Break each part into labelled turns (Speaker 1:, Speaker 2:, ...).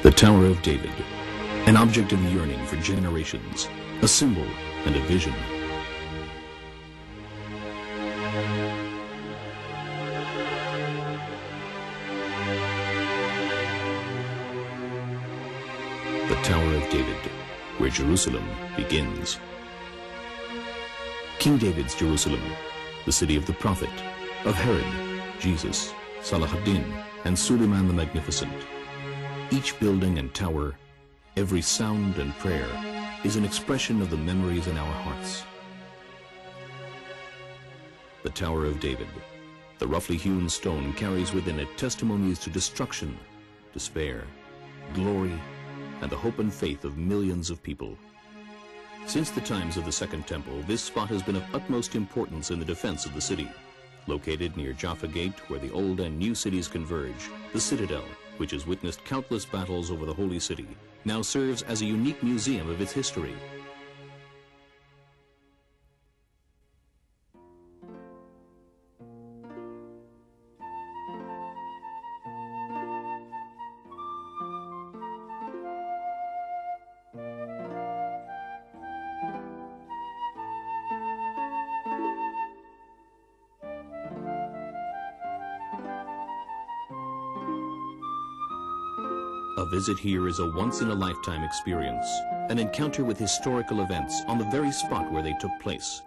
Speaker 1: The Tower of David, an object of yearning for generations, a symbol and a vision. The Tower of David, where Jerusalem begins. King David's Jerusalem, the city of the prophet, of Herod, Jesus, Salahuddin, and Suleiman the Magnificent. Each building and tower, every sound and prayer, is an expression of the memories in our hearts. The Tower of David, the roughly hewn stone, carries within it testimonies to destruction, despair, glory, and the hope and faith of millions of people. Since the times of the Second Temple, this spot has been of utmost importance in the defense of the city. Located near Jaffa Gate, where the old and new cities converge, the citadel, which has witnessed countless battles over the Holy City, now serves as a unique museum of its history. A visit here is a once-in-a-lifetime experience, an encounter with historical events on the very spot where they took place.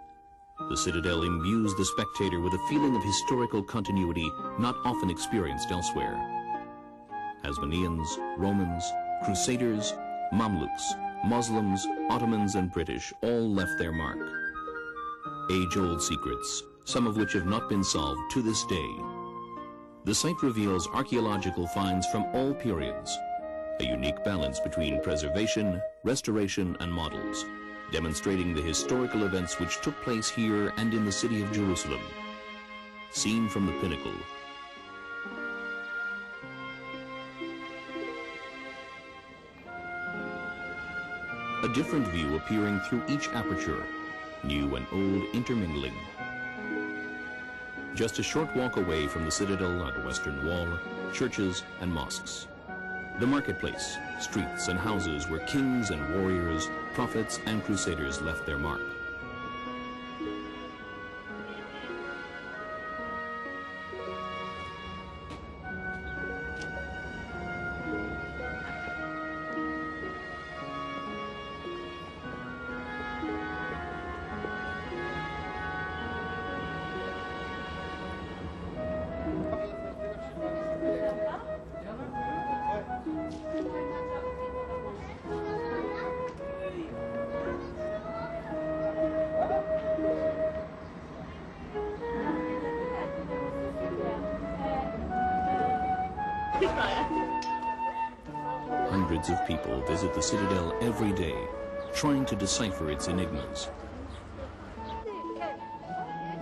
Speaker 1: The citadel imbues the spectator with a feeling of historical continuity not often experienced elsewhere. Hasmoneans, Romans, Crusaders, Mamluks, Muslims, Ottomans, and British all left their mark. Age-old secrets, some of which have not been solved to this day. The site reveals archaeological finds from all periods, a unique balance between preservation, restoration, and models, demonstrating the historical events which took place here and in the city of Jerusalem. Seen from the pinnacle, a different view appearing through each aperture, new and old intermingling. Just a short walk away from the citadel are the western wall, churches, and mosques. The marketplace, streets, and houses where kings and warriors, prophets, and crusaders left their mark. Hundreds of people visit the citadel every day, trying to decipher its enigmas.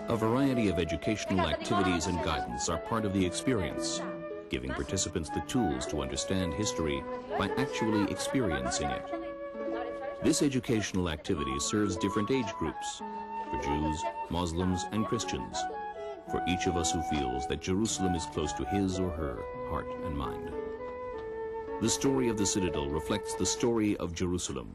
Speaker 1: A variety of educational activities and guidance are part of the experience, giving participants the tools to understand history by actually experiencing it. This educational activity serves different age groups, for Jews, Muslims, and Christians, for each of us who feels that Jerusalem is close to his or her heart and mind. The story of the citadel reflects the story of Jerusalem.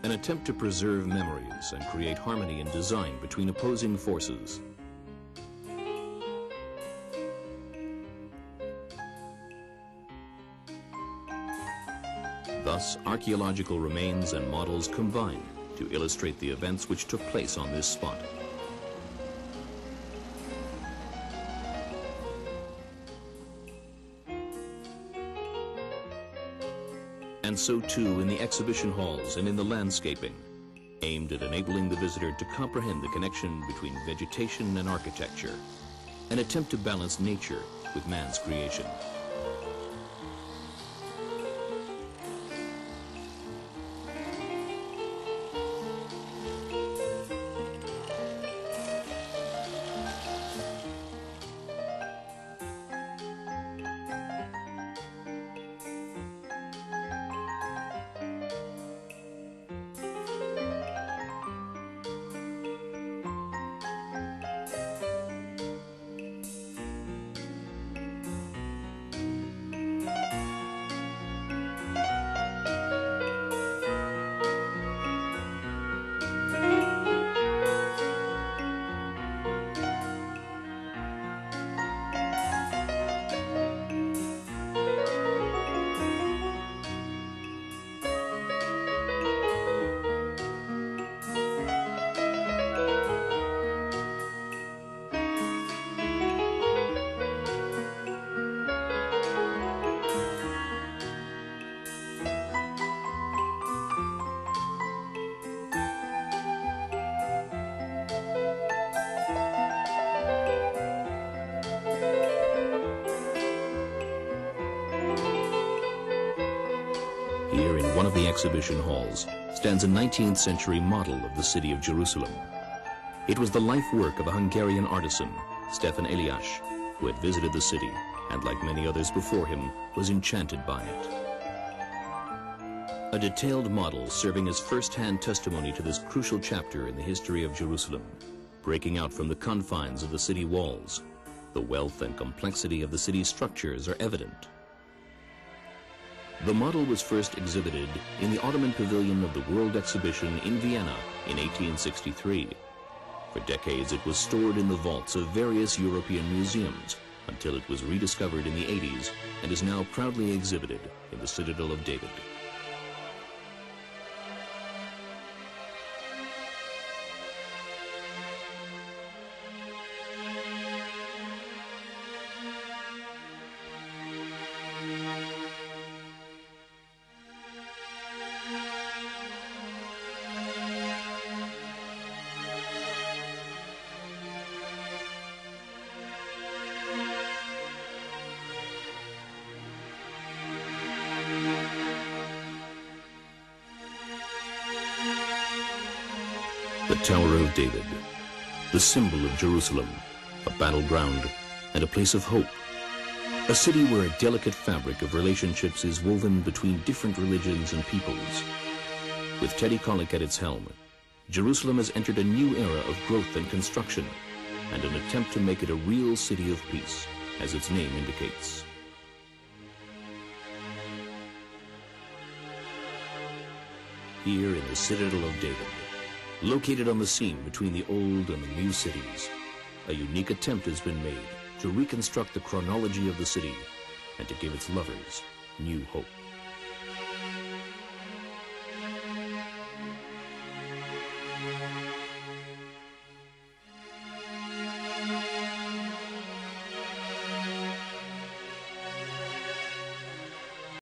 Speaker 1: An attempt to preserve memories and create harmony in design between opposing forces. Thus, archaeological remains and models combine to illustrate the events which took place on this spot. And so too in the exhibition halls and in the landscaping, aimed at enabling the visitor to comprehend the connection between vegetation and architecture, an attempt to balance nature with man's creation. Here in one of the exhibition halls stands a 19th century model of the city of Jerusalem. It was the life work of a Hungarian artisan, Stefan Elias, who had visited the city and, like many others before him, was enchanted by it. A detailed model serving as first-hand testimony to this crucial chapter in the history of Jerusalem, breaking out from the confines of the city walls. The wealth and complexity of the city's structures are evident. The model was first exhibited in the Ottoman Pavilion of the World Exhibition in Vienna in 1863. For decades it was stored in the vaults of various European museums until it was rediscovered in the 80s and is now proudly exhibited in the Citadel of David. The Tower of David, the symbol of Jerusalem, a battleground and a place of hope. A city where a delicate fabric of relationships is woven between different religions and peoples. With Teddy Kollek at its helm, Jerusalem has entered a new era of growth and construction, and an attempt to make it a real city of peace, as its name indicates. Here in the Citadel of David, located on the seam between the old and the new cities, a unique attempt has been made to reconstruct the chronology of the city and to give its lovers new hope.